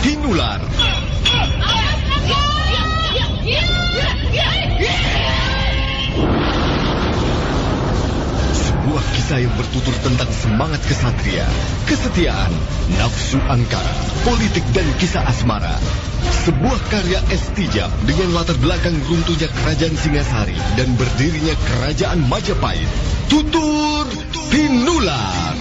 Tinular. Sebuah kisah yang bertutur tentang semangat kesatria, kesetiaan, nafsu angkara, politik dan kisah asmara. Sebuah karya Estijab dengan latar belakang runtuhnya kerajaan Singasari dan berdirinya kerajaan Majapahit. Tutur Tinular.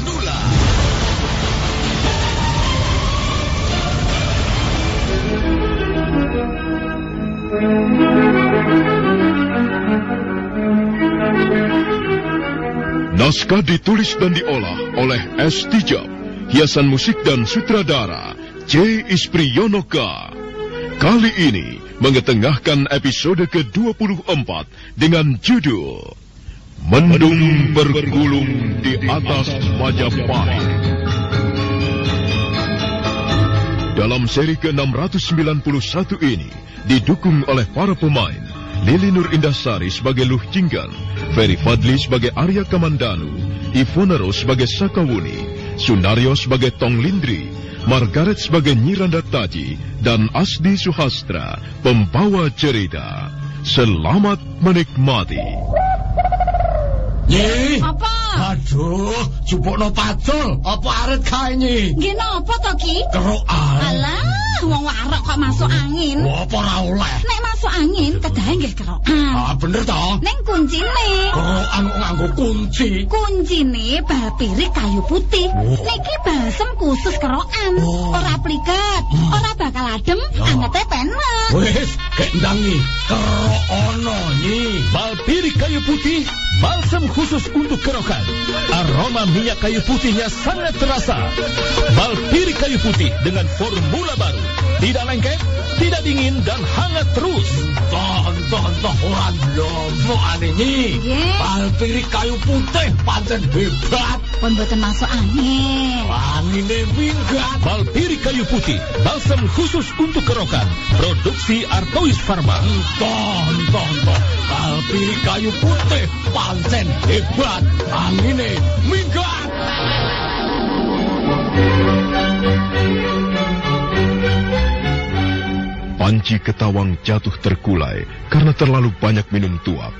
Naskah ditulis dan diolah oleh Estijab, hiasan musik dan sutradara C. Ispriyonoka. Kali ini mengetengahkan episode ke-24 dengan judul Mendung Bergulung di Atas Majapahit. Dalam seri ke-691 ini didukung oleh para pemain Lili Nur Indasari sebagai Luh Jinggan, Ferry Fadli sebagai Arya Kamandanu, Ivonero sebagai Sakawuni, Sunario sebagai Tong Lindri, Margaret sebagai Nyiranda Taji, dan Asdi Suhastra, pembawa cerita. Selamat menikmati. Nyi. Apa? Aduh, jupukno pacul. Apa arit kae nyi? Nggih napa to Ki? Kerokan. Alah, wong warok kok masuk angin. Apa ora oleh? Nek masuk angin kedahe nggih kerokan. Ah, bener to? Ning kuncine. Kerokan kok nganggo kunci. Kuncine bal pirik kayu putih. Niki balsem khusus kerokan. Ora pliket, ora bakal adem, angete penak. Wis, kek ndangi. Kerok ono nyi. Bal pirik kayu putih, balsam khusus untuk kerokan. Aroma minyak kayu putihnya sangat terasa. Bal pirik kayu putih dengan formula baru. Tidak lengket, tidak dingin, dan hangat terus. Tonton orang lomo ane nyi. Nggih. Bal pirik kayu putih pancen hebat. Pun boten masuk angin. Angine minggat. Bal pirik kayu putih, balsam khusus untuk kerokan. Produksi Artois Pharma. Tonton. Bal pirik kayu putih pancen hebat. Angine minggat. Panji Ketawang jatuh terkulai karena terlalu banyak minum tuak.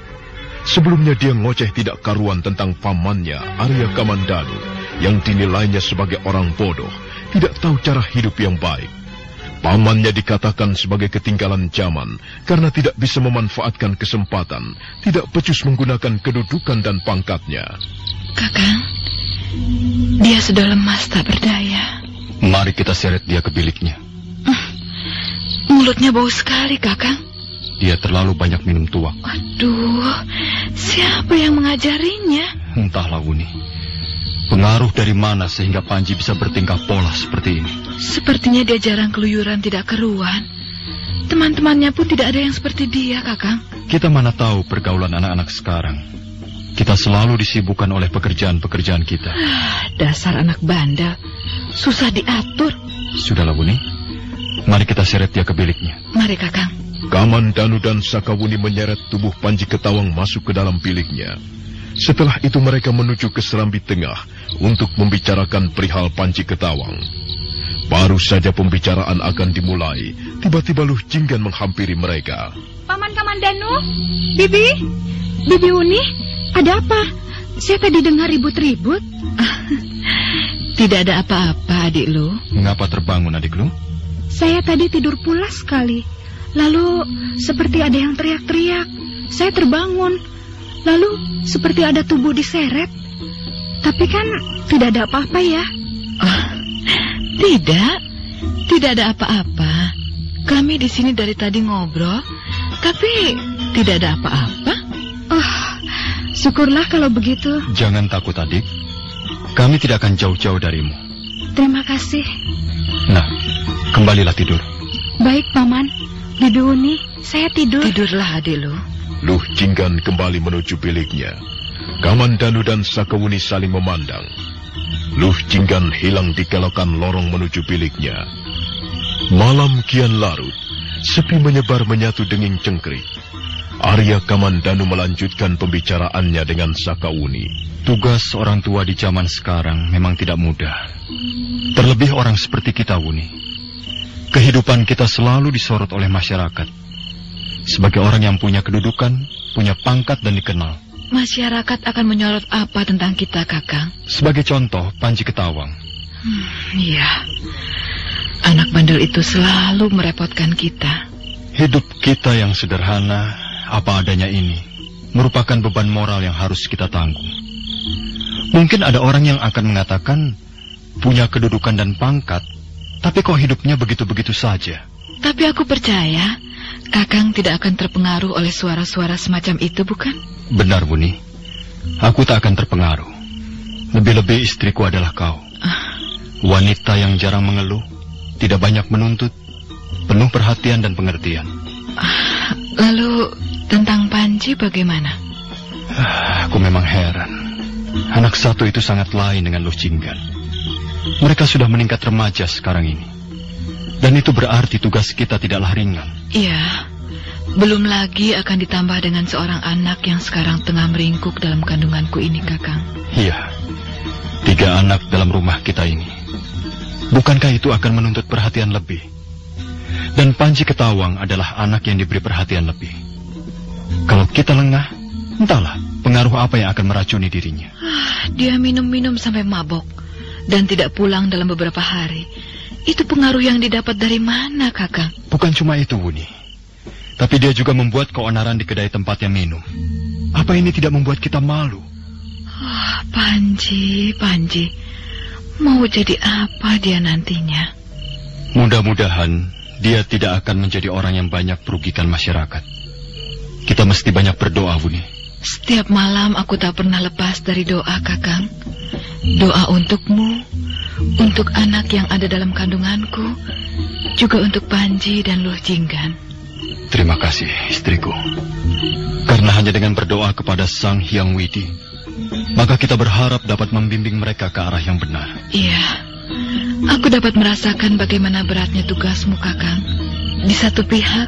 Sebelumnya dia ngoceh tidak karuan tentang pamannya, Arya Kamandanu, yang dinilainya sebagai orang bodoh, tidak tahu cara hidup yang baik. Pamannya dikatakan sebagai ketinggalan zaman karena tidak bisa memanfaatkan kesempatan, tidak becus menggunakan kedudukan dan pangkatnya. Kakang, dia sudah lemas tak berdaya. Mari kita seret dia ke biliknya. Mulutnya bau sekali, Kakang. Dia terlalu banyak minum tuak. Aduh, siapa yang mengajarinya? Entahlah, Wuni. Pengaruh dari mana sehingga Panji bisa bertingkah pola seperti ini? Sepertinya dia jarang keluyuran, tidak keruan. Teman-temannya pun tidak ada yang seperti dia, Kakang. Kita mana tahu pergaulan anak-anak sekarang. Kita selalu disibukkan oleh pekerjaan-pekerjaan kita. Dasar anak bandel, susah diatur. Sudahlah, Wuni. Mari kita seret dia ke biliknya. Mari, Kakang. Kamandanu dan Sakawuni menyeret tubuh Panji Ketawang masuk ke dalam biliknya. Setelah itu mereka menuju ke serambi tengah untuk membicarakan perihal Panji Ketawang. Baru saja pembicaraan akan dimulai, tiba-tiba Luh Jinggan menghampiri mereka. Paman Kamandanu, Bibi Uni, ada apa? Saya tadi dengar ribut-ribut. Tidak ada apa-apa, adik Lu. Mengapa terbangun, adik Lu? Saya tadi tidur pulas sekali. Lalu seperti ada yang teriak-teriak. Saya terbangun. Lalu seperti ada tubuh diseret. Tapi kan tidak ada apa-apa ya? Tidak ada apa-apa. Kami di sini dari tadi ngobrol, tapi tidak ada apa-apa. Syukurlah kalau begitu. Jangan takut, adik. Kami tidak akan jauh-jauh darimu. Terima kasih. Nah, kembalilah tidur. Baik, Paman. Bibi Uni, saya tidur. Tidurlah, adik Lu. Luh Jinggan kembali menuju biliknya. Kamandanu dan Sakawuni saling memandang. Luh Jinggan hilang di kelokan lorong menuju biliknya. Malam kian larut, sepi menyebar menyatu denging cengkrik. Arya Kamandanu melanjutkan pembicaraannya dengan Sakawuni. Tugas orang tua di zaman sekarang memang tidak mudah. Terlebih orang seperti kita, Wuni. Kehidupan kita selalu disorot oleh masyarakat. Sebagai orang yang punya kedudukan, punya pangkat dan dikenal. Masyarakat akan menyorot apa tentang kita, Kakang? Sebagai contoh, Panji Ketawang. Iya. Anak bandel itu selalu merepotkan kita. Hidup kita yang sederhana, apa adanya ini, merupakan beban moral yang harus kita tanggung. Mungkin ada orang yang akan mengatakan, punya kedudukan dan pangkat, tapi kok hidupnya begitu-begitu saja. Tapi aku percaya, Kakang tidak akan terpengaruh oleh suara-suara semacam itu, bukan? Benar, Buni. Aku tak akan terpengaruh. Lebih-lebih istriku adalah kau. Wanita yang jarang mengeluh, tidak banyak menuntut, penuh perhatian dan pengertian. Lalu, tentang Panji bagaimana? Aku memang heran. Anak satu itu sangat lain dengan Luh Jinggan. Mereka sudah meningkat remaja sekarang ini. Dan itu berarti tugas kita tidaklah ringan. Iya. Belum lagi akan ditambah dengan seorang anak yang sekarang tengah meringkuk dalam kandunganku ini, Kakang. Iya. 3 anak dalam rumah kita ini. Bukankah itu akan menuntut perhatian lebih? Dan Panji Ketawang adalah anak yang diberi perhatian lebih. Kalau kita lengah, entahlah pengaruh apa yang akan meracuni dirinya. Dia minum-minum sampai mabok dan tidak pulang dalam beberapa hari. Itu pengaruh yang didapat dari mana, Kakang? Bukan cuma itu, Wuni. Tapi dia juga membuat keonaran di kedai tempatnya minum. Apa ini tidak membuat kita malu? Panji. Mau jadi apa dia nantinya? Mudah-mudahan dia tidak akan menjadi orang yang banyak merugikan masyarakat. Kita mesti banyak berdoa, Wuni. Setiap malam aku tak pernah lepas dari doa, Kakang. Doa untukmu, untuk anak yang ada dalam kandunganku, juga untuk Panji dan Luh Jinggan. Terima kasih, istriku. Karena hanya dengan berdoa kepada Sang Hyang Widi, maka kita berharap dapat membimbing mereka ke arah yang benar. Iya, aku dapat merasakan bagaimana beratnya tugasmu, Kakang. Di satu pihak,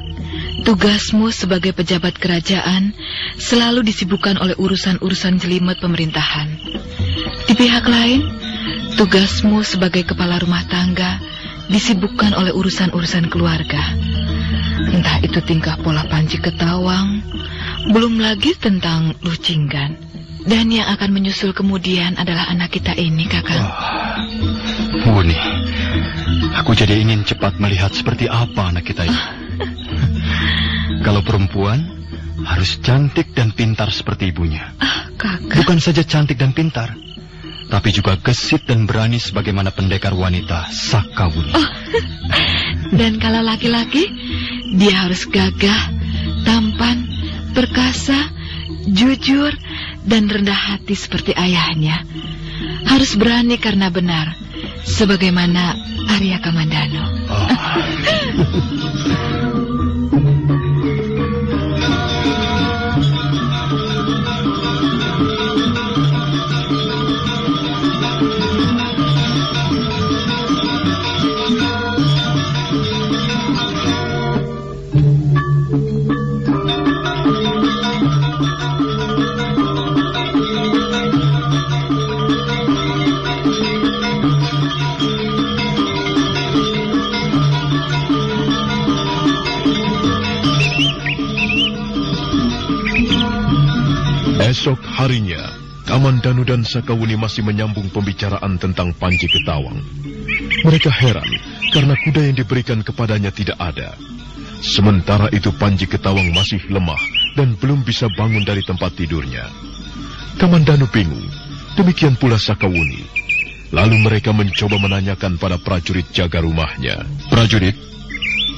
tugasmu sebagai pejabat kerajaan selalu disibukkan oleh urusan-urusan jelimet pemerintahan. Di pihak lain, tugasmu sebagai kepala rumah tangga disibukkan oleh urusan-urusan keluarga. Entah itu tingkah pola Panji Ketawang, belum lagi tentang Luh Jinggan. Dan yang akan menyusul kemudian adalah anak kita ini, Kakang. Wuni, aku jadi ingin cepat melihat seperti apa anak kita ini. Kalau perempuan, harus cantik dan pintar seperti ibunya. Kakang. Bukan saja cantik dan pintar, tapi juga gesit dan berani sebagaimana pendekar wanita Sakawuni. Dan kalau laki-laki, dia harus gagah, tampan, perkasa, jujur, dan rendah hati seperti ayahnya. Harus berani karena benar, sebagaimana Arya Kamandanu. Esok harinya, Kamandanu dan Sakawuni masih menyambung pembicaraan tentang Panji Ketawang. Mereka heran karena kuda yang diberikan kepadanya tidak ada. Sementara itu Panji Ketawang masih lemah dan belum bisa bangun dari tempat tidurnya. Kamandanu bingung, demikian pula Sakawuni. Lalu mereka mencoba menanyakan pada prajurit jaga rumahnya. Prajurit,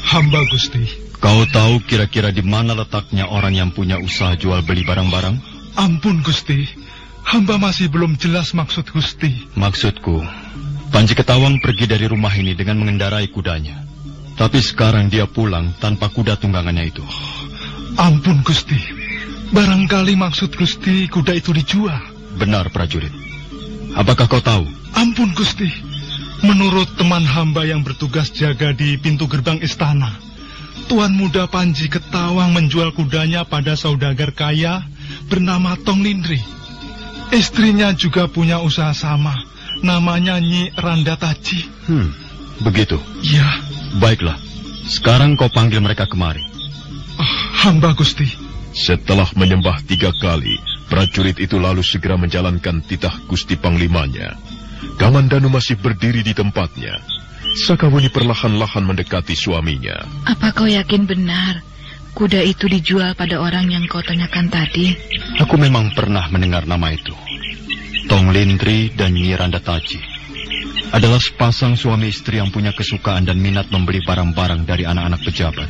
hamba Gusti. Kau tahu kira-kira di mana letaknya orang yang punya usaha jual beli barang-barang? Ampun Gusti, hamba masih belum jelas maksud Gusti. Maksudku, Panji Ketawang pergi dari rumah ini dengan mengendarai kudanya. Tapi sekarang dia pulang tanpa kuda tunggangannya itu. Ampun Gusti, barangkali maksud Gusti kuda itu dijual. Benar prajurit. Apakah kau tahu? Ampun Gusti, menurut teman hamba yang bertugas jaga di pintu gerbang istana, Tuan Muda Panji Ketawang menjual kudanya pada saudagar kaya bernama Tong Lindri. Istrinya juga punya usaha sama, namanya Nyi Randa Taji. Begitu? Iya. Baiklah, sekarang kau panggil mereka kemari. Hamba Gusti. Setelah menyembah 3 kali, prajurit itu lalu segera menjalankan titah Gusti Panglimanya. Kamandanu masih berdiri di tempatnya. Sakawuni perlahan-lahan mendekati suaminya. Apa kau yakin benar kuda itu dijual pada orang yang kau tanyakan tadi? Aku memang pernah mendengar nama itu. Tong Lindri dan Nyi Randataji adalah sepasang suami istri yang punya kesukaan dan minat membeli barang-barang dari anak-anak pejabat.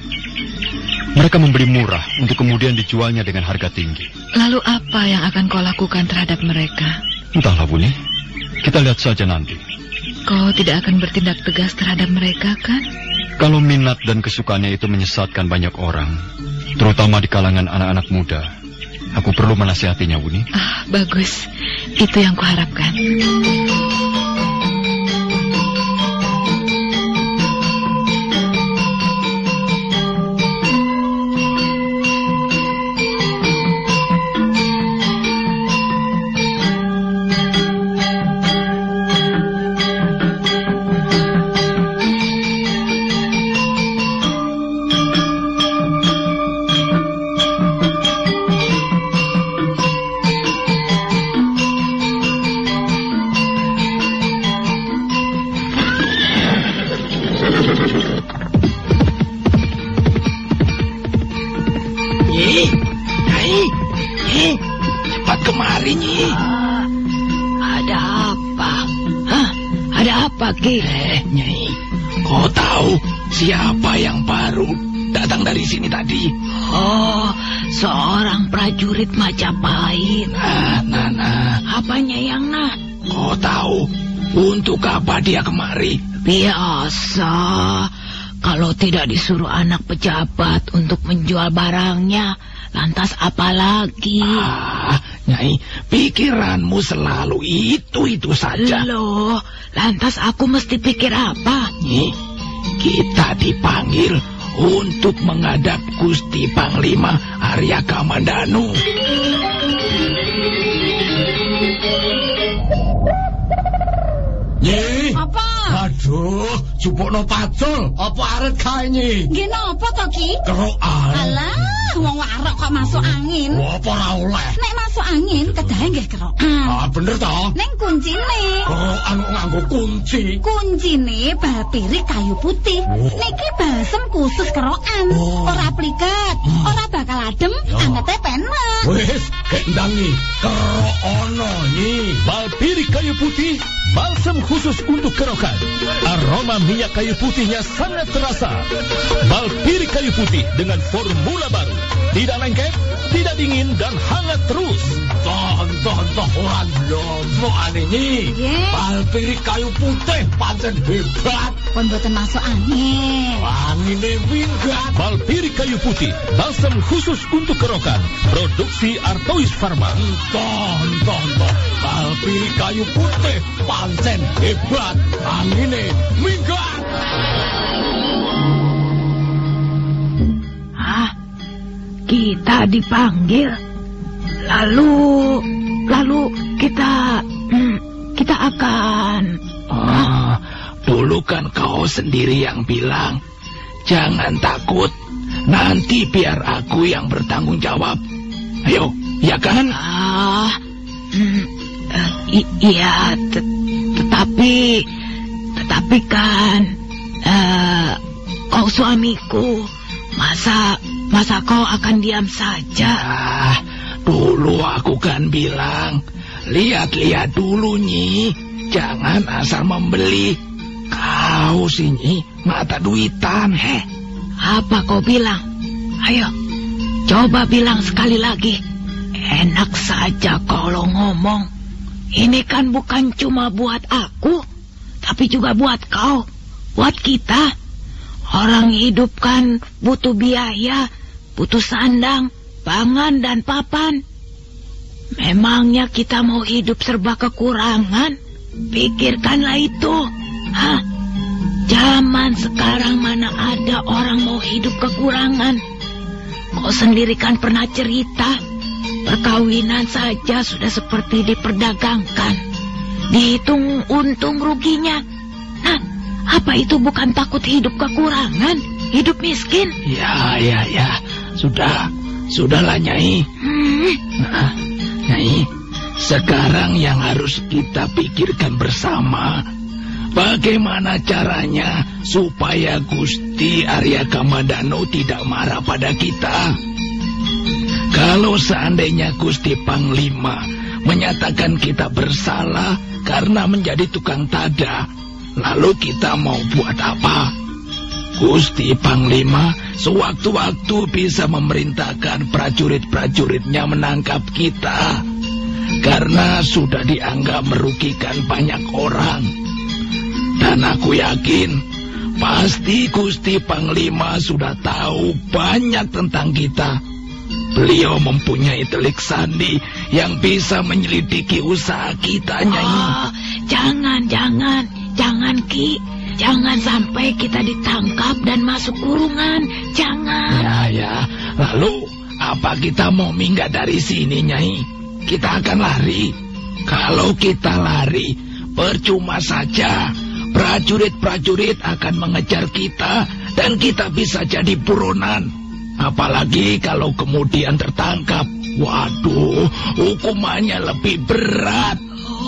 Mereka membeli murah untuk kemudian dijualnya dengan harga tinggi. Lalu apa yang akan kau lakukan terhadap mereka? Entahlah, Buni. Kita lihat saja nanti. Kau tidak akan bertindak tegas terhadap mereka, kan? Kalau minat dan kesukaannya itu menyesatkan banyak orang, terutama di kalangan anak-anak muda, aku perlu menasihatinya, Buni. Bagus. Itu yang kuharapkan. Cepat kemari, Nyi. Ada apa? Ada apa, Ki? Nyai, kau tahu siapa yang baru datang dari sini tadi? Oh, seorang prajurit Majapahit. Nah. Apanya yang nah? Kau tahu untuk apa dia kemari? Biasa. Kalau tidak disuruh anak pejabat untuk menjual barangnya, lantas apa lagi? Nyai, pikiranmu selalu itu saja. Loh, lantas aku mesti pikir apa? Nyi, kita dipanggil untuk menghadap Gusti Panglima Arya Kamandanu. Nyi. Apa? Aduh, jupukno pacul. Apa aret kae, Nyi? Nggih napa to, Ki? Kerokan. Alah, wong warok kok masuk angin. Apa ora oleh? Nek masuk angin kedahe nggih kerokan. Bener to? Ning kuncine. Kerokan kok nganggo kunci. Kuncine bal pirik kayu putih. Niki balsem khusus kerokan. Ora pliket, ora bakal adem, angete penak. Wis, kendangi kerokono, Nyi. Bal pirik kayu putih, balsem khusus untuk kerokan. Aroma minyak kayu putihnya sangat terasa. Bal pirik kayu putih dengan formula baru. Tidak lengket, tidak dingin, dan hangat terus. Toh, orang lomo ane, Nyi. Bal pirik kayu putih pancen hebat. Pun boten masuk angin. Angine minggat. Bal pirik kayu putih, balsem khusus untuk kerokan. Produksi Artois Pharma. Toh. Bal pirik kayu putih pancen hebat. Angine minggat. Kita dipanggil. Lalu kita akan... Dulu kan kau sendiri yang bilang, jangan takut, nanti biar aku yang bertanggung jawab. Ayo, ya kan? Iya, tetapi kan kau suamiku, masa kau akan diam saja? Dulu aku kan bilang, lihat-lihat dulu, Nyi, jangan asal membeli. Kau sih, Nyi, mata duitan. Apa kau bilang? Ayo, coba bilang sekali lagi. Enak saja kalau ngomong. Ini kan bukan cuma buat aku, tapi juga buat kau, buat kita. Orang hidup kan butuh biaya, butuh sandang, pangan, dan papan. Memangnya kita mau hidup serba kekurangan? Pikirkanlah itu. Zaman sekarang mana ada orang mau hidup kekurangan? Kau sendiri kan pernah cerita, perkawinan saja sudah seperti diperdagangkan. Dihitung untung ruginya. Nah, Apa itu bukan takut hidup kekurangan, hidup miskin? Ya. Sudahlah, Nyai. Nah, Nyai, sekarang yang harus kita pikirkan bersama, bagaimana caranya supaya Gusti Arya Kamandanu tidak marah pada kita. Kalau seandainya Gusti Panglima menyatakan kita bersalah karena menjadi tukang tada, lalu kita mau buat apa? Gusti Panglima sewaktu-waktu bisa memerintahkan prajurit-prajuritnya menangkap kita karena sudah dianggap merugikan banyak orang. Dan aku yakin pasti Gusti Panglima sudah tahu banyak tentang kita. Beliau mempunyai telik sandi yang bisa menyelidiki usaha kita, Nyai. Jangan, Ki. Jangan sampai kita ditangkap dan masuk kurungan. Jangan. Ya. Lalu, apa kita mau minggat dari sini, Nyai? Kita akan lari. Kalau kita lari, percuma saja. Prajurit-prajurit akan mengejar kita dan kita bisa jadi buronan. Apalagi kalau kemudian tertangkap. Waduh, hukumannya lebih berat.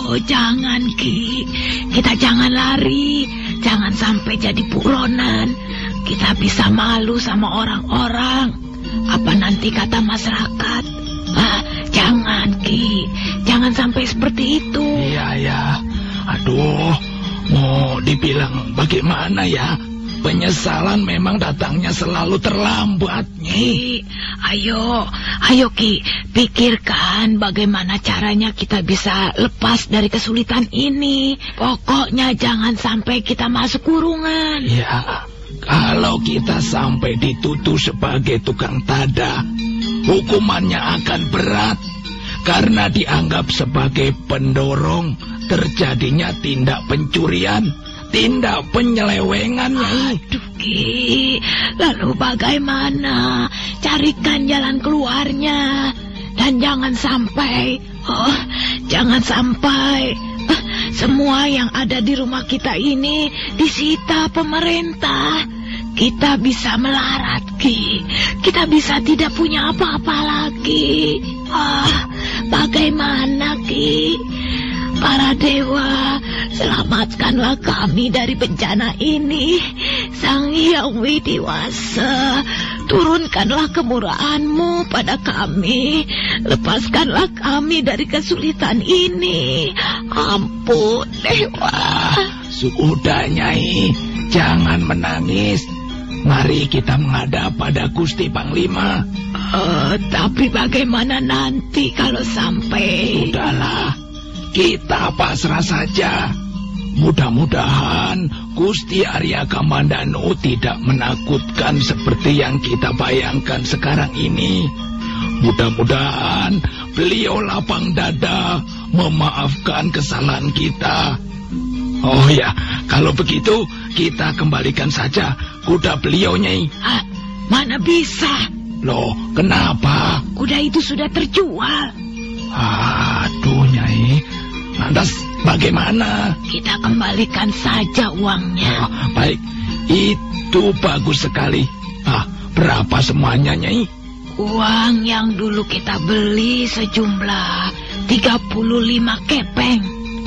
Oh, jangan, Ki. Kita jangan lari. Jangan sampai jadi buronan. Kita bisa malu sama orang-orang. Apa nanti kata masyarakat? Jangan, Ki. Jangan sampai seperti itu. Iya. Aduh, mau dibilang bagaimana ya? Penyesalan memang datangnya selalu terlambat, Nyai. Ayo Ki, pikirkan bagaimana caranya kita bisa lepas dari kesulitan ini. Pokoknya jangan sampai kita masuk kurungan. Ya, kalau kita sampai dituduh sebagai tukang tada, hukumannya akan berat karena dianggap sebagai pendorong terjadinya tindak pencurian, tindak penyelewengan, Nyai. Aduh, Ki, lalu bagaimana? Carikan jalan keluarnya. Dan jangan sampai semua yang ada di rumah kita ini disita pemerintah. Kita bisa melarat, Ki. Kita bisa tidak punya apa-apa lagi. Bagaimana, Ki? Para dewa, selamatkanlah kami dari bencana ini. Sang Hyang Widiwasa, turunkanlah kemurahan-Mu pada kami. Lepaskanlah kami dari kesulitan ini. Ampun, Dewa. Sudah, Nyai. Jangan menangis. Mari kita menghadap pada Gusti Panglima. Tapi bagaimana nanti kalau sampai... Sudahlah. Kita pasrah saja. Mudah-mudahan Gusti Arya Kamandanu tidak menakutkan seperti yang kita bayangkan sekarang ini. Mudah-mudahan beliau lapang dada memaafkan kesalahan kita. Oh ya, kalau begitu kita kembalikan saja kuda beliau, Nyai. Mana bisa? Loh, kenapa? Kuda itu sudah terjual. Aduh, Nyai. Lantas bagaimana? Kita kembalikan saja uangnya. Baik, itu bagus sekali. Berapa semuanya, Nyai? Uang yang dulu kita beli sejumlah 35 kepeng.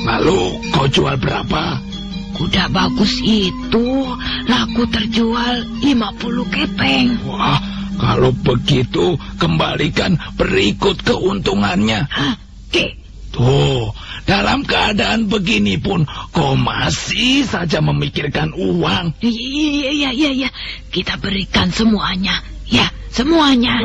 Lalu kau jual berapa? Kuda bagus itu laku terjual 50 kepeng. Wah, kalau begitu kembalikan berikut keuntungannya. Tuh, dalam keadaan begini pun kau masih saja memikirkan uang. Iya. Kita berikan semuanya. Ya, semuanya.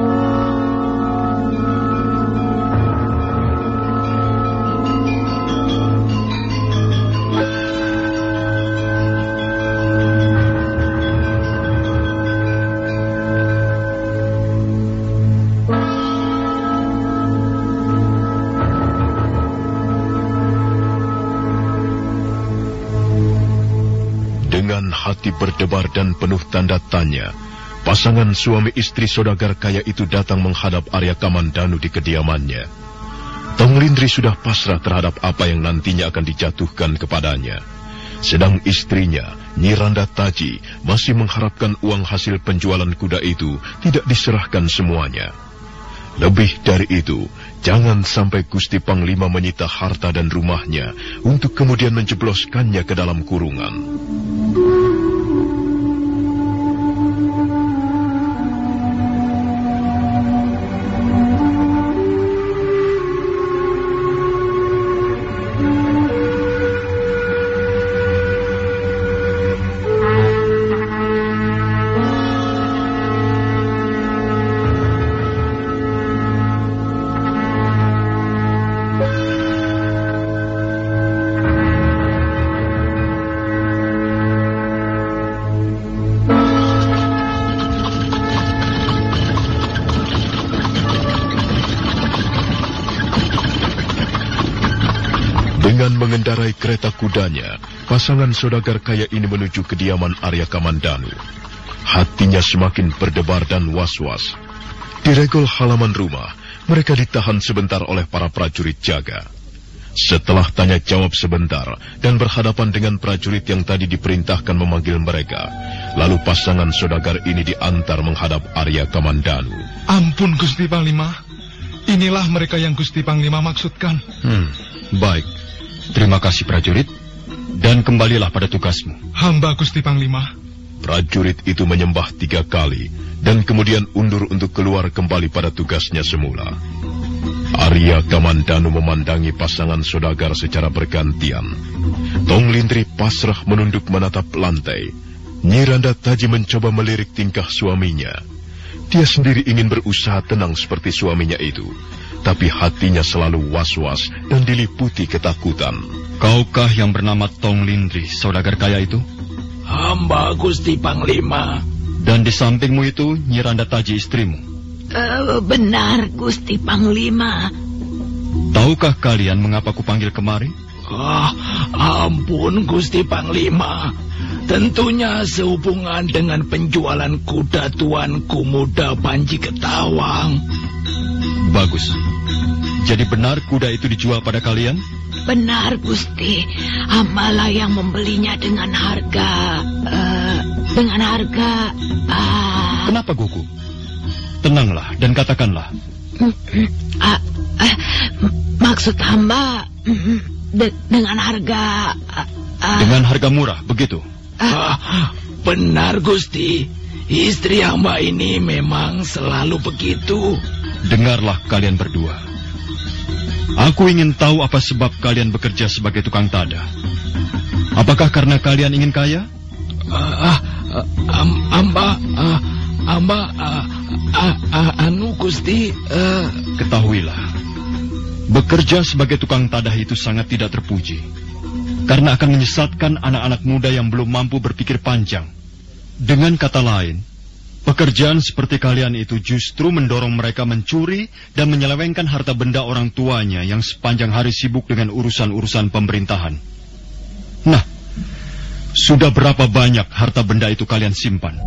Dengan hati berdebar dan penuh tanda tanya, pasangan suami istri saudagar kaya itu datang menghadap Arya Kamandanu di kediamannya. Tong Lindri sudah pasrah terhadap apa yang nantinya akan dijatuhkan kepadanya. Sedang istrinya, Nyi Randa Taji, masih mengharapkan uang hasil penjualan kuda itu tidak diserahkan semuanya. Lebih dari itu, jangan sampai Gusti Panglima menyita harta dan rumahnya untuk kemudian menjebloskannya ke dalam kurungan. Dengan mengendarai kereta kudanya, pasangan saudagar kaya ini menuju kediaman Arya Kamandanu. Hatinya semakin berdebar dan was-was. Di regol halaman rumah, mereka ditahan sebentar oleh para prajurit jaga. Setelah tanya jawab sebentar dan berhadapan dengan prajurit yang tadi diperintahkan memanggil mereka, lalu pasangan saudagar ini diantar menghadap Arya Kamandanu. Ampun Gusti Panglima, inilah mereka yang Gusti Panglima maksudkan. Baik. Terima kasih prajurit, dan kembalilah pada tugasmu. Hamba Gusti Panglima. Prajurit itu menyembah 3 kali, dan kemudian undur untuk keluar kembali pada tugasnya semula. Arya Kamandanu memandangi pasangan saudagar secara bergantian. Tong Lindri pasrah menunduk menatap lantai. Nyi Randa Taji mencoba melirik tingkah suaminya. Dia sendiri ingin berusaha tenang seperti suaminya itu, tapi hatinya selalu was-was dan diliputi ketakutan. Kaukah yang bernama Tong Lindri, saudagar kaya itu? Hamba Gusti Panglima. Dan di sampingmu itu Nyi Randa Taji istrimu? Benar Gusti Panglima. Tahukah kalian mengapa kupanggil kemari? Ampun Gusti Panglima. Tentunya sehubungan dengan penjualan kuda tuanku muda Panji Ketawang. Bagus. Jadi benar kuda itu dijual pada kalian? Benar Gusti. Hambalah yang membelinya dengan harga. Kenapa Gugu? Tenanglah dan katakanlah. Maksud hamba dengan harga. Dengan harga murah, begitu? Benar Gusti. Istri hamba ini memang selalu begitu. Dengarlah kalian berdua. Aku ingin tahu apa sebab kalian bekerja sebagai tukang tada. Apakah karena kalian ingin kaya? Gusti. Ketahuilah, bekerja sebagai tukang tadah itu sangat tidak terpuji. Karena akan menyesatkan anak-anak muda yang belum mampu berpikir panjang. Dengan kata lain, pekerjaan seperti kalian itu justru mendorong mereka mencuri dan menyelewengkan harta benda orang tuanya yang sepanjang hari sibuk dengan urusan-urusan pemerintahan. Nah, sudah berapa banyak harta benda itu kalian simpan?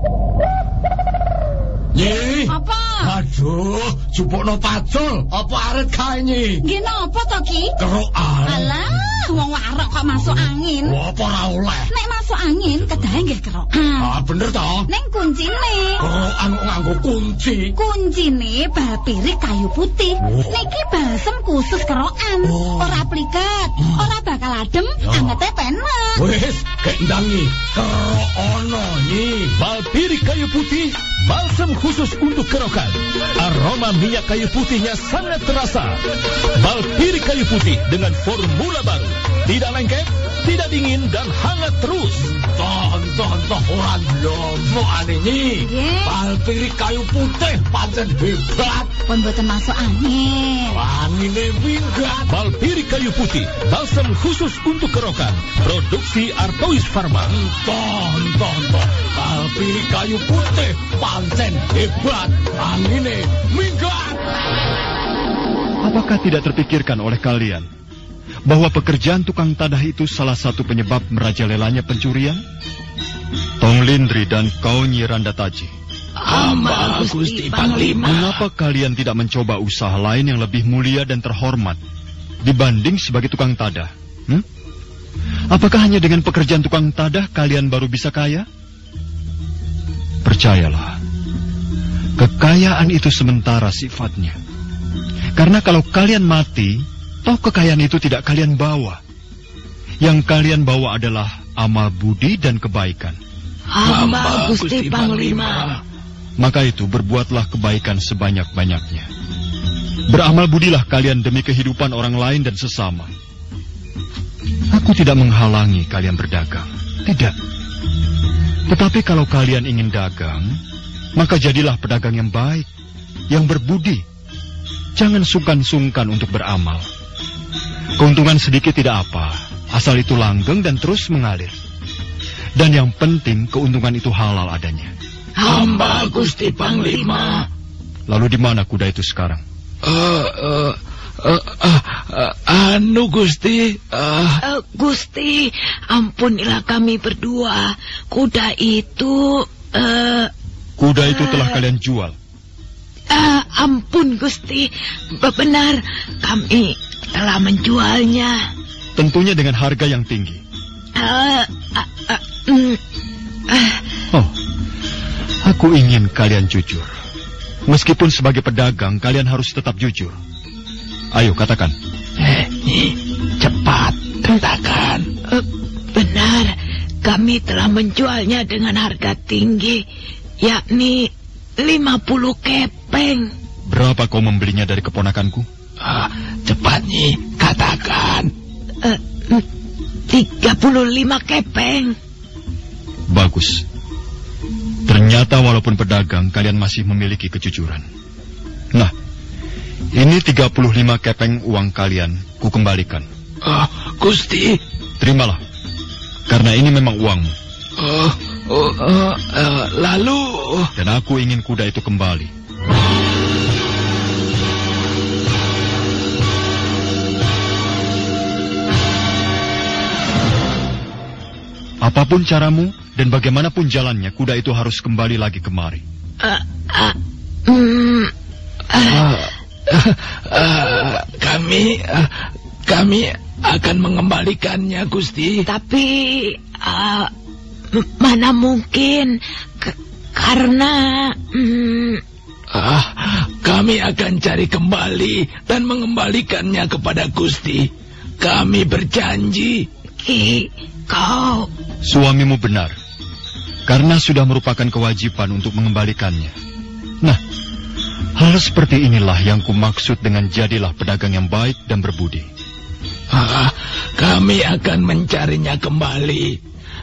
Nyi. Apa? Aduh, jupukno pacul. Apa arit kae Nyi? Nggih napa to Ki? Kerokan. Alah, wong warok kok masuk angin. Apa ora oleh? Nek masuk angin kedahe nggih kerokan. Bener to? Ning kuncine. Kerokan kok nganggo kunci. Kuncine bal pirik kayu putih. Niki balsem khusus kerokan. Ora pliket, ora bakal adem, angete penak. Wis, kek ndangi. Kerok ono Nyi. Bal pirik kayu putih, balsem khusus untuk kerokan. Aroma minyak kayu putihnya sangat terasa. Bal pirik kayu putih dengan formula baru. Tidak lengket, tidak dingin, dan hangat terus. Toh, orang lomo ane Nyi. Bal pirik kayu putih pancen hebat. Pun boten masuk angin. Angine minggat. Bal pirik kayu putih, balsem khusus untuk kerokan. Produksi Artois Pharma. Toh. Bal pirik kayu putih pancen hebat. Angine minggat. Apakah tidak terpikirkan oleh kalian bahwa pekerjaan tukang tadah itu salah satu penyebab merajalelanya pencurian? Tong Lindri dan kau Nyi Randa Taji. Hamba Gusti Panglima. Mengapa kalian tidak mencoba usaha lain yang lebih mulia dan terhormat dibanding sebagai tukang tadah? Apakah hanya dengan pekerjaan tukang tadah kalian baru bisa kaya? Percayalah, kekayaan itu sementara sifatnya. Karena kalau kalian mati, toh kekayaan itu tidak kalian bawa. Yang kalian bawa adalah amal budi dan kebaikan. Hamba Gusti Panglima. Maka itu berbuatlah kebaikan sebanyak-banyaknya. Beramal budilah kalian demi kehidupan orang lain dan sesama. Aku tidak menghalangi kalian berdagang. Tidak. Tetapi kalau kalian ingin dagang, maka jadilah pedagang yang baik, yang berbudi. Jangan sungkan-sungkan untuk beramal. Keuntungan sedikit tidak apa, asal itu langgeng dan terus mengalir. Dan yang penting keuntungan itu halal adanya. Hamba Gusti Panglima. Lalu di mana kuda itu sekarang? Gusti. Gusti, ampunilah kami berdua. Kuda itu telah kalian jual. Ampun Gusti, benar kami telah menjualnya. Tentunya dengan harga yang tinggi. Aku ingin kalian jujur. Meskipun sebagai pedagang, kalian harus tetap jujur. Ayo, katakan. Cepat, katakan. Benar, kami telah menjualnya dengan harga tinggi, yakni 50 kepeng. Berapa kau membelinya dari keponakanku? Cepat, Nyi, katakan. 35 kepeng. Bagus. Ternyata walaupun pedagang, kalian masih memiliki kejujuran. Nah, ini 35 kepeng uang kalian, ku kembalikan. Gusti. Terimalah, karena ini memang uangmu. Lalu... Dan aku ingin kuda itu kembali. Apapun caramu dan bagaimanapun jalannya, kuda itu harus kembali lagi kemari. Kami akan mengembalikannya, Gusti. Tapi mana mungkin karena kami akan cari kembali dan mengembalikannya kepada Gusti. Kami berjanji. Kau suamimu benar, karena sudah merupakan kewajiban untuk mengembalikannya. Nah, hal seperti inilah yang kumaksud dengan jadilah pedagang yang baik dan berbudi. Kami akan mencarinya kembali,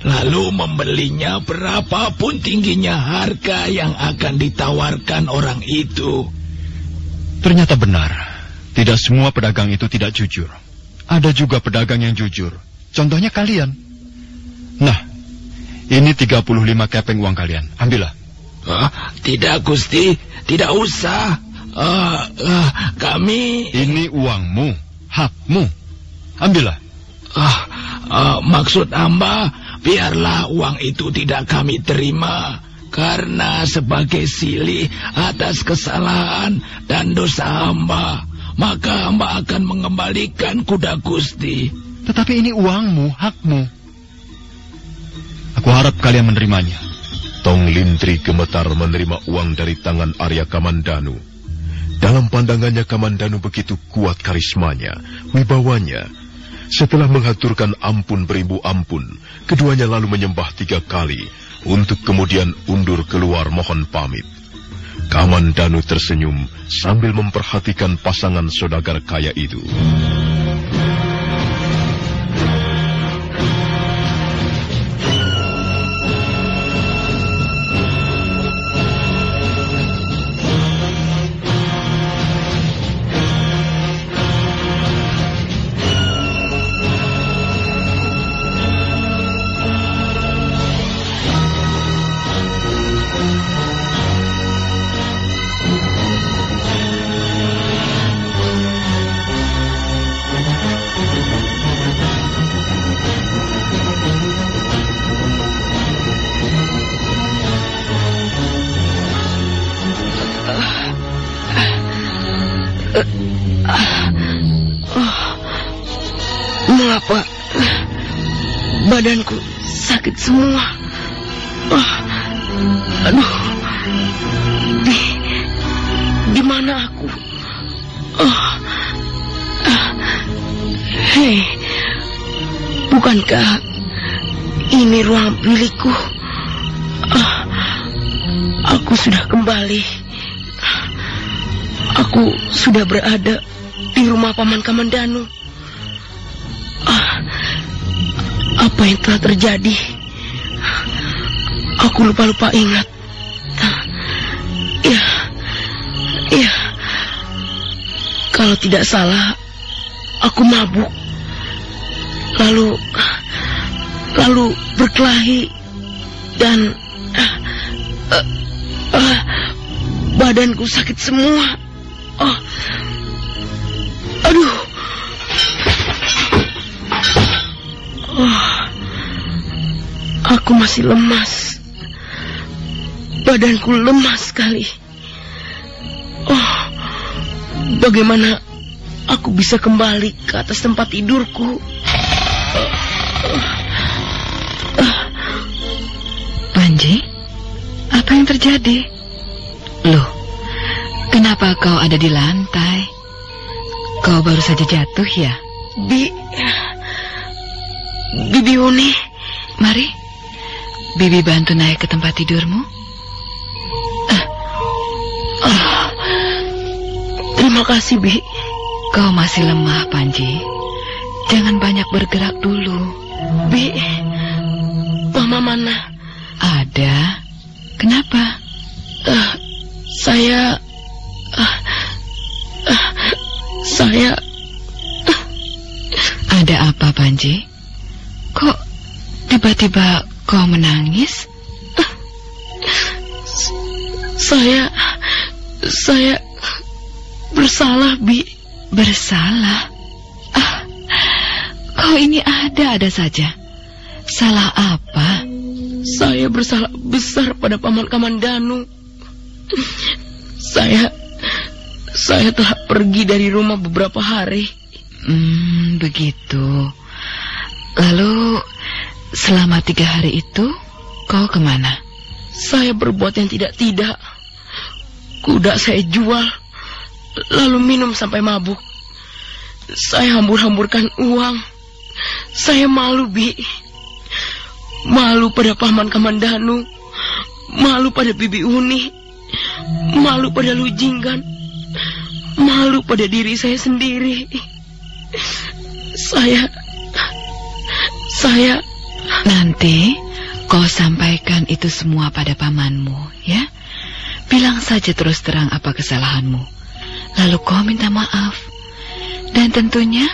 lalu membelinya berapapun tingginya harga yang akan ditawarkan orang itu. Ternyata benar, tidak semua pedagang itu tidak jujur. Ada juga pedagang yang jujur, contohnya kalian. Nah, ini 35 kepeng uang kalian, ambillah. Tidak, Gusti, tidak usah. Kami... Ini uangmu, hakmu. Ambillah. Maksud hamba, biarlah uang itu tidak kami terima. Karena sebagai silih atas kesalahan dan dosa hamba, maka hamba akan mengembalikan kuda Gusti. Tetapi ini uangmu, hakmu. Aku harap kalian menerimanya. Tong Lintri gemetar menerima uang dari tangan Arya Kamandanu. Dalam pandangannya Kamandanu begitu kuat karismanya, wibawanya. Setelah menghaturkan ampun beribu ampun, keduanya lalu menyembah 3 kali, untuk kemudian undur keluar mohon pamit. Kamandanu tersenyum sambil memperhatikan pasangan saudagar kaya itu. badanku sakit semua. Aduh, di mana aku? Hei, bukankah ini ruang milikku? Aku sudah kembali. Aku sudah berada di rumah Paman Kamandanu. Apa yang telah terjadi? Aku lupa ingat. Ya. Kalau tidak salah, aku mabuk. Lalu berkelahi dan badanku sakit semua. Aduh. Aku masih lemas. Badanku lemas sekali. Bagaimana aku bisa kembali ke atas tempat tidurku? Panji, apa yang terjadi? Loh, kenapa kau ada di lantai? Kau baru saja jatuh ya? Bibi Uni. Mari, Bibi bantu naik ke tempat tidurmu. Terima kasih, Bi. Kau masih lemah, Panji. Jangan banyak bergerak dulu. Bi, Mama mana? Ada. Kenapa? Saya... Ada apa, Panji? Kok tiba-tiba kau menangis? Saya bersalah, Bi. Bersalah? Kau ini ada saja. Salah apa? Saya bersalah besar pada Paman Kamandanu. Saya telah pergi dari rumah beberapa hari. Begitu. Lalu selama 3 hari itu kau kemana? Saya berbuat yang tidak-tidak. Kuda saya jual, lalu minum sampai mabuk. Saya hambur-hamburkan uang. Saya malu, Bi. Malu pada Paman Kamandanu, malu pada Bibi Uni, malu pada Lujinggan, malu pada diri saya sendiri. Saya nanti kau sampaikan itu semua pada pamanmu, ya? Bilang saja terus terang apa kesalahanmu. Lalu kau minta maaf. Dan tentunya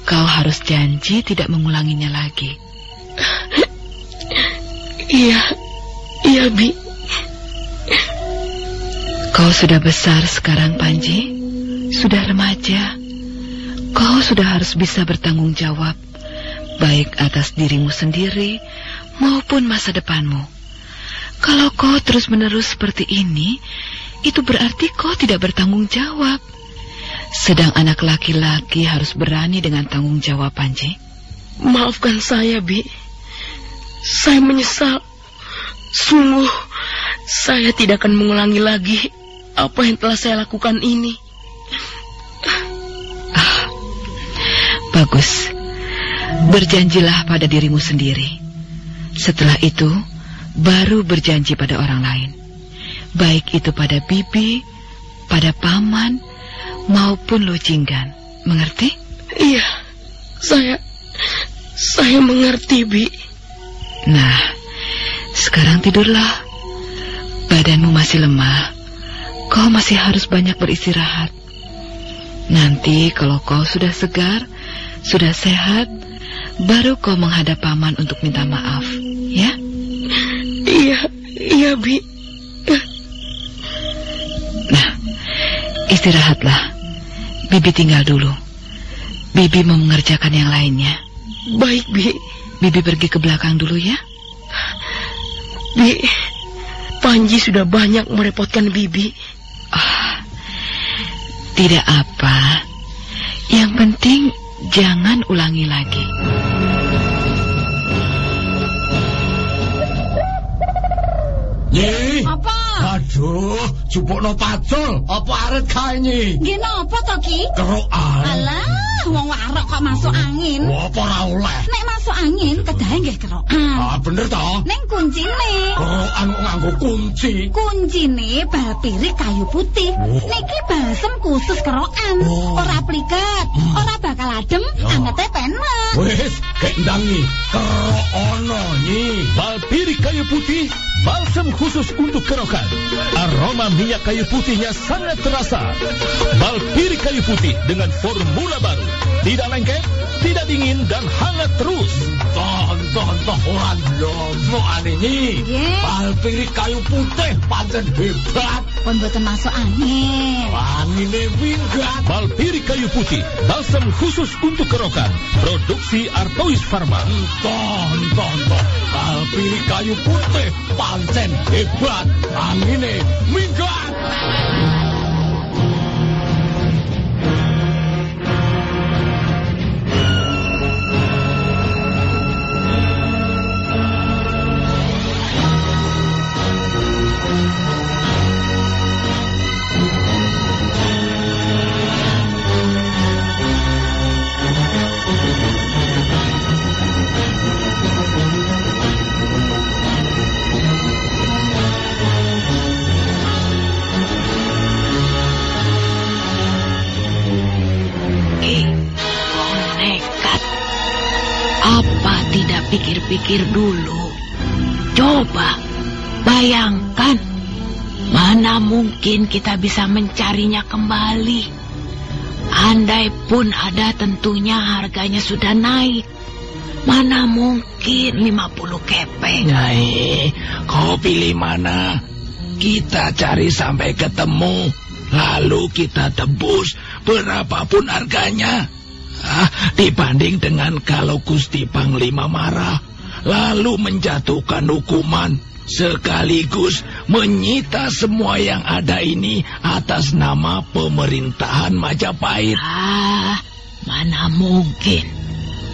kau harus janji tidak mengulanginya lagi. Iya, Bi. Kau sudah besar sekarang, Panji. Sudah remaja. Kau sudah harus bisa bertanggung jawab, baik atas dirimu sendiri maupun masa depanmu. Kalau kau terus-menerus seperti ini, itu berarti kau tidak bertanggung jawab. Sedang anak laki-laki harus berani dengan tanggung jawab, Panji. Maafkan saya, Bi. Saya menyesal. Sungguh, saya tidak akan mengulangi lagi apa yang telah saya lakukan ini. Bagus. Berjanjilah pada dirimu sendiri. Setelah itu, baru berjanji pada orang lain. Baik itu pada Bibi, pada Paman, maupun Lujinggan. Mengerti? Iya, saya mengerti, Bi. Nah, sekarang tidurlah. Badanmu masih lemah. Kau masih harus banyak beristirahat. Nanti kalau kau sudah segar, sudah sehat, baru kau menghadap Paman untuk minta maaf, ya? Iya, Bi. Nah, istirahatlah. Bibi tinggal dulu. Bibi mau mengerjakan yang lainnya. Baik, Bi. Bibi pergi ke belakang dulu, ya? Bi, Panji sudah banyak merepotkan Bibi. Tidak apa. Yang penting jangan ulangi lagi. Nyi. Apa? Aduh, jupukno pacul. Apa arep kae Nyi? Nggih napa to Ki? Kerokan. Alah, wong warok kok masuk angin. Apa ora oleh? Nek masuk angin kedahe nggih kerokan. Ah, bener to? Ning kuncine. Kerokan kok nganggo kunci. Kuncine bal pirik kayu putih. Niki balsem khusus kerokan. Ora pliket, ora bakal adem, angete penak. Wis, kendangi. Kerok ono Nyi. Bal pirik kayu putih, balsam khusus untuk kerokan. Aroma minyak kayu putihnya sangat terasa. Bal pirik kayu putih dengan formula baru. Tidak lengket, tidak dingin, dan hangat terus. Toh orang lomo ane Nyi. Bal pirik kayu putih pancen hebat. Pun boten masuk angin. Angine minggat. Bal pirik kayu putih, balsam khusus untuk kerokan. Produksi Artois Pharma. Toh. Bal pirik kayu putih pancen hebat. Angine minggat. Pikir-pikir dulu. Coba bayangkan, mana mungkin kita bisa mencarinya kembali. Andai pun ada, tentunya harganya sudah naik. Mana mungkin 50 kepeng. Nyai, kau pilih mana? Kita cari sampai ketemu, lalu kita tebus berapapun harganya. Dibanding dengan kalau Gusti Panglima marah, lalu menjatuhkan hukuman, sekaligus menyita semua yang ada ini atas nama pemerintahan Majapahit. Mana mungkin.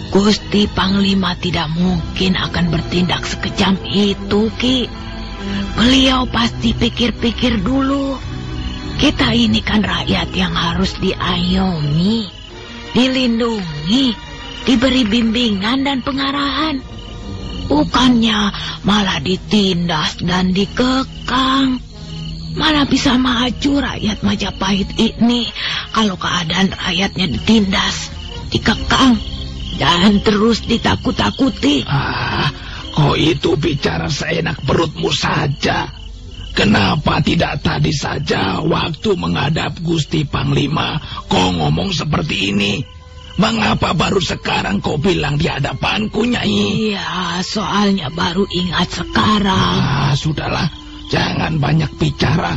Gusti Panglima tidak mungkin akan bertindak sekejam itu, Ki. Beliau pasti pikir-pikir dulu. Kita ini kan rakyat yang harus diayomi, dilindungi, diberi bimbingan dan pengarahan. Bukannya malah ditindas dan dikekang. Mana bisa maju rakyat Majapahit ini kalau keadaan rakyatnya ditindas, dikekang, dan terus ditakut-takuti. Kau itu bicara seenak perutmu saja. Kenapa tidak tadi saja waktu menghadap Gusti Panglima kau ngomong seperti ini? Mengapa baru sekarang kau bilang di hadapanku, Nyai? Iya, soalnya baru ingat sekarang. Sudahlah, jangan banyak bicara.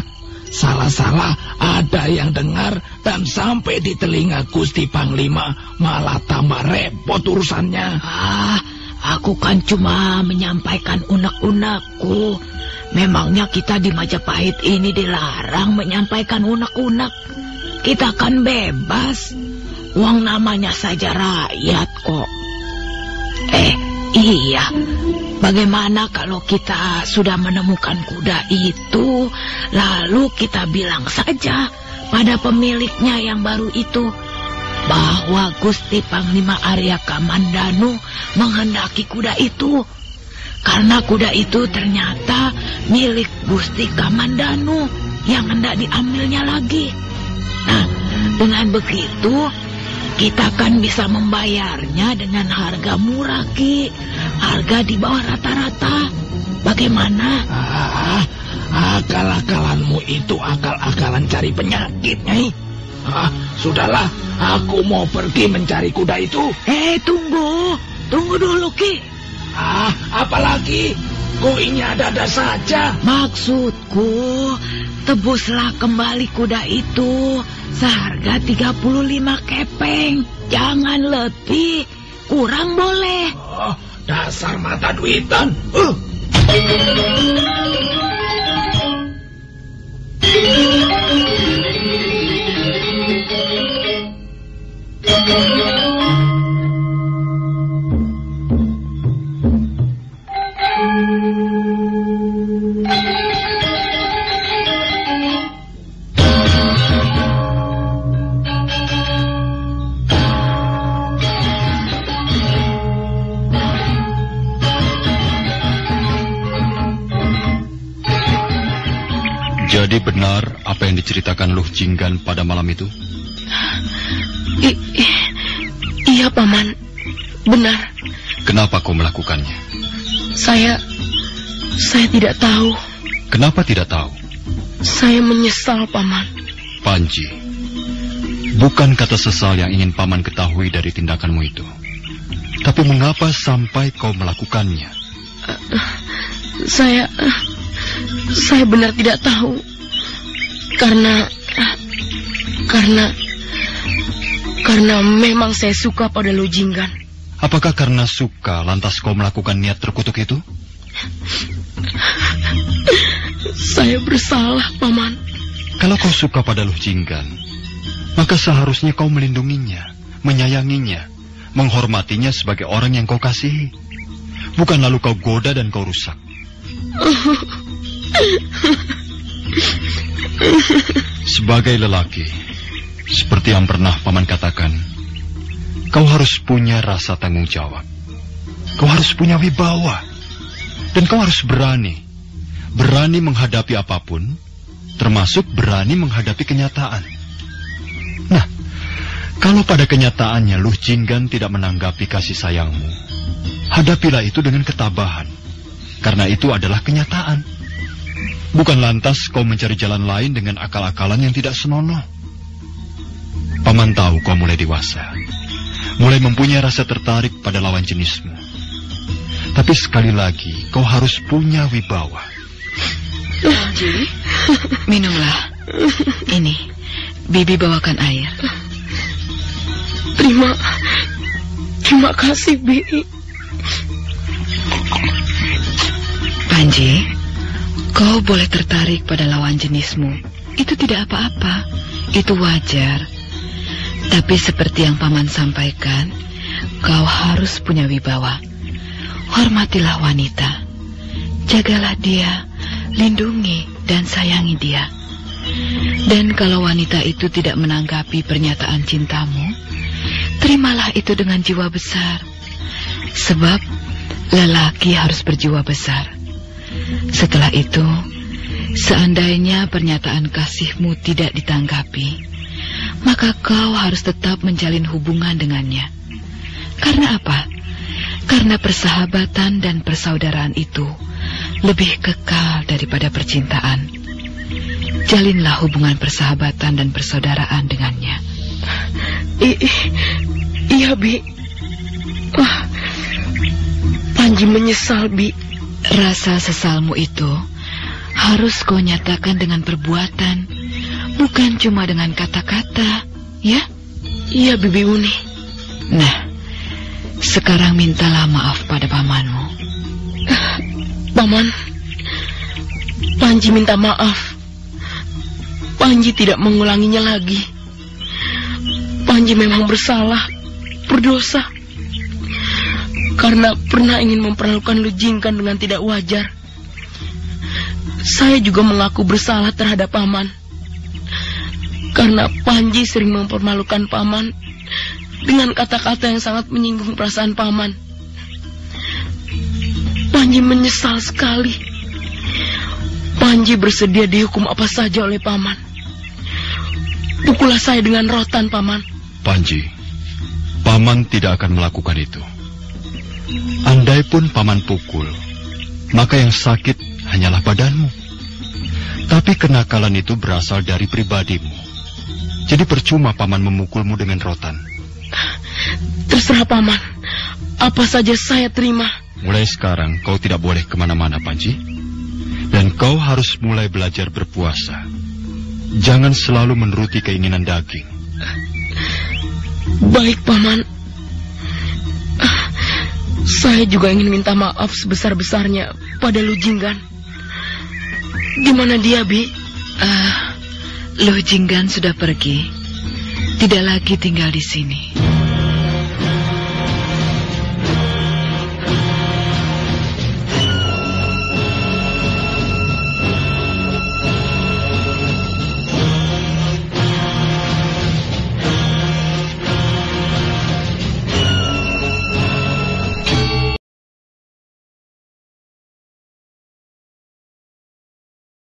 Salah-salah ada yang dengar dan sampai di telinga Gusti Panglima malah tambah repot urusannya. Aku kan cuma menyampaikan unek-unekku. Memangnya kita di Majapahit ini dilarang menyampaikan unek-unek? Kita kan bebas. Uang namanya saja rakyat kok. Iya. Bagaimana kalau kita sudah menemukan kuda itu, lalu kita bilang saja pada pemiliknya yang baru itu bahwa Gusti Panglima Arya Kamandanu menghendaki kuda itu, karena kuda itu ternyata milik Gusti Kamandanu yang hendak diambilnya lagi. Nah, dengan begitu kita kan bisa membayarnya dengan harga murah, Ki. Harga di bawah rata-rata. Bagaimana? Akal-akalanmu itu akal-akalan cari penyakit, Nyai. Sudahlah, aku mau pergi mencari kuda itu. Tunggu dulu, Ki. Apalagi? Kok ini ada-ada saja? Maksudku, tebuslah kembali kuda itu seharga 35 kepeng. Jangan lebih, kurang boleh. Dasar mata duitan. Jadi benar apa yang diceritakan Luh Jinggan pada malam itu? Iya, Paman. Benar. Kenapa kau melakukannya? Saya tidak tahu. Kenapa tidak tahu? Saya menyesal, Paman. Panji, bukan kata sesal yang ingin Paman ketahui dari tindakanmu itu. Tapi mengapa sampai kau melakukannya? Saya benar tidak tahu. Karena memang saya suka pada Luh Jinggan. Apakah karena suka lantas kau melakukan niat terkutuk itu? Saya bersalah, Paman. Kalau kau suka pada Luh Jinggan, maka seharusnya kau melindunginya, menyayanginya, menghormatinya sebagai orang yang kau kasihi. Bukan lalu kau goda dan kau rusak. Sebagai lelaki, seperti yang pernah Paman katakan, kau harus punya rasa tanggung jawab. Kau harus punya wibawa. Dan kau harus berani menghadapi apapun, termasuk berani menghadapi kenyataan. Nah, kalau pada kenyataannya Luh Jinggan tidak menanggapi kasih sayangmu, hadapilah itu dengan ketabahan, karena itu adalah kenyataan. Bukan lantas kau mencari jalan lain dengan akal-akalan yang tidak senonoh. Paman tahu kau mulai dewasa, mulai mempunyai rasa tertarik pada lawan jenismu. Tapi sekali lagi, kau harus punya wibawa. Panji, minumlah. Ini, Bibi bawakan air. Terima kasih, Bi. Panji, kau boleh tertarik pada lawan jenismu. Itu tidak apa-apa. Itu wajar. Tapi seperti yang Paman sampaikan, kau harus punya wibawa. Hormatilah wanita. Jagalah dia, lindungi dan sayangi dia. Dan kalau wanita itu tidak menanggapi pernyataan cintamu, terimalah itu dengan jiwa besar. Sebab lelaki harus berjiwa besar. Setelah itu, seandainya pernyataan kasihmu tidak ditanggapi, maka kau harus tetap menjalin hubungan dengannya. Karena apa? Karena persahabatan dan persaudaraan itu lebih kekal daripada percintaan. Jalinlah hubungan persahabatan dan persaudaraan dengannya. Iya, Bi. Panji menyesal, Bi. Rasa sesalmu itu harus kau nyatakan dengan perbuatan, bukan cuma dengan kata-kata, ya? Iya, Bibi Uni. Nah, sekarang mintalah maaf pada pamanmu. Paman, Panji minta maaf. Panji tidak mengulanginya lagi. Panji memang bersalah, berdosa. Karena pernah ingin memperlakukan Luh Jinggan dengan tidak wajar. Saya juga mengaku bersalah terhadap Paman. Karena Panji sering mempermalukan Paman dengan kata-kata yang sangat menyinggung perasaan Paman. Panji menyesal sekali. Panji bersedia dihukum apa saja oleh Paman. Pukullah saya dengan rotan, Paman. Panji, Paman tidak akan melakukan itu. Andai pun Paman pukul, maka yang sakit hanyalah badanmu. Tapi kenakalan itu berasal dari pribadimu. Jadi percuma Paman memukulmu dengan rotan. Terserah Paman. Apa saja saya terima. Mulai sekarang kau tidak boleh kemana-mana, Panji. Dan kau harus mulai belajar berpuasa. Jangan selalu menuruti keinginan daging. Baik, Paman. Saya juga ingin minta maaf sebesar-besarnya pada Luh Jinggan. Di mana dia, Bi? Luh Jinggan sudah pergi. Tidak lagi tinggal di sini.